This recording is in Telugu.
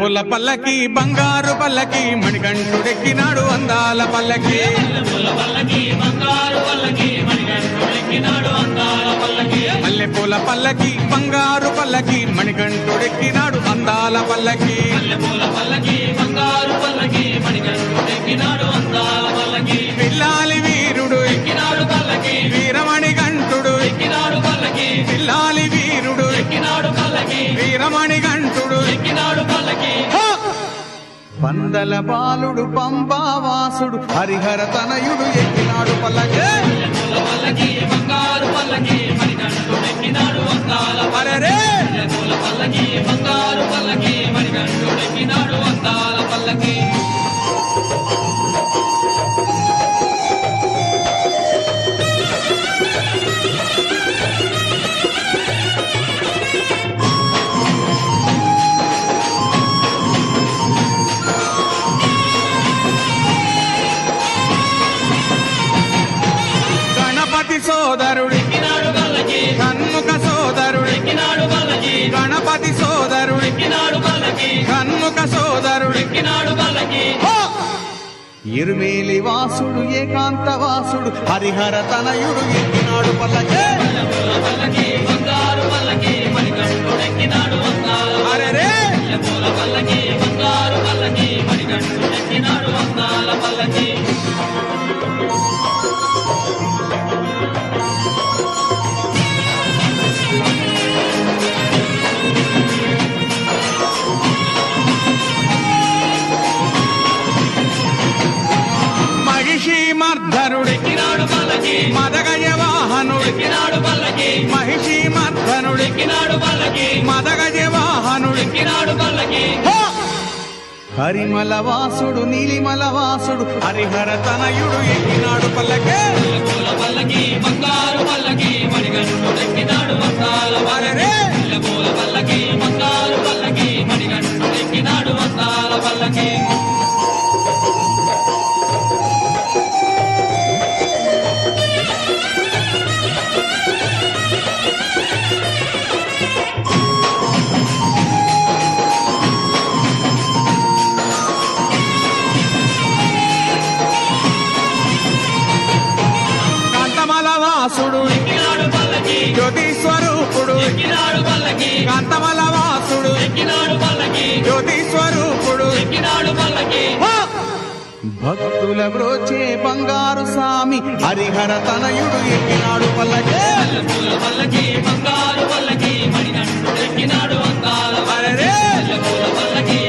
పూల పల్లకి బంగారు పల్లకి మణికంఠుడెక్కినాడు అందాల పల్లకి మల్లె పూల పల్లకి బంగారు పల్లకి మణికంఠుడెక్కినాడు అందాల పల్లకి పిల్లాలి వీరుడు ఎక్కినాడు పల్లకి వీరమణి గంటుడు ఎక్కినాడు పల్లకి పిల్లాలి వీరుడు ఎక్కినాడు పల్లకి వీరమణి గంటుడు ఎక్కినాడు పల్లకి పందల బాలుడు పంబావాసుడు హరిహర తనయుడు ఎక్కినాడు పల్లకి బంగారు పల్లకి మణికంఠుడెక్కినాడు అందాల పల్లకి బంగారు పల్లకి మణికంఠుడెక్కినాడు అందాల పల్లకి సోదరుడు ఎక్కినాడు పల్లకి కన్ముఖ సోదరుడు ఎక్కినాడు పల్లకి గణపతి సోదరుడు ఎక్కినాడు పల్లకి కన్ముఖ సోదరుడు ఎక్కినాడు పల్లకి ఇరుమేలి వాసుడు ఏకాంత వాసుడు హరిహర తనయుడు ఎక్కినాడు పల్లకి బంగారు పల్లకి మణికంఠుడెక్కినాడు అరెరే పల్లకి బంగారు పల్లకి మణికంఠుడెక్కినాడు అందాల పల్లకి మర్ధనుడెక్కినాడు పల్లకి మదగజ వాహనుడెక్కినాడు పల్లకి మహిషి మర్ధనుడెక్కినాడు పల్లకి మదగజ వాహనుడెక్కినాడు పల్లకి హరిమల వాసుడు నీలిమల వాసుడు హరిహర తనయుడు ఎక్కినాడు పల్లకి పల్లకి బంగారు పల్లకి మణికంఠుడెక్కినాడు అందాల పల్లకి బంగారు పల్లకి మణికంఠుడెక్కినాడు అందాల పల్లకి వాసుడు ఎక్కినాడు పల్లకి జ్యోతి స్వరూపుడు ఎక్కినాడు పల్లకి కాంతమల వాసుడు ఎక్కినాడు పల్లకి జ్యోతి స్వరూపుడు ఎక్కినాడు పల్లకి భక్తుల బ్రోచే బంగారు స్వామి హరిహర తనయుడు ఎక్కినాడు పల్లకి పల్లకి బంగారు పల్లకి మణికంఠుడెక్కినాడు అందాల పల్లకి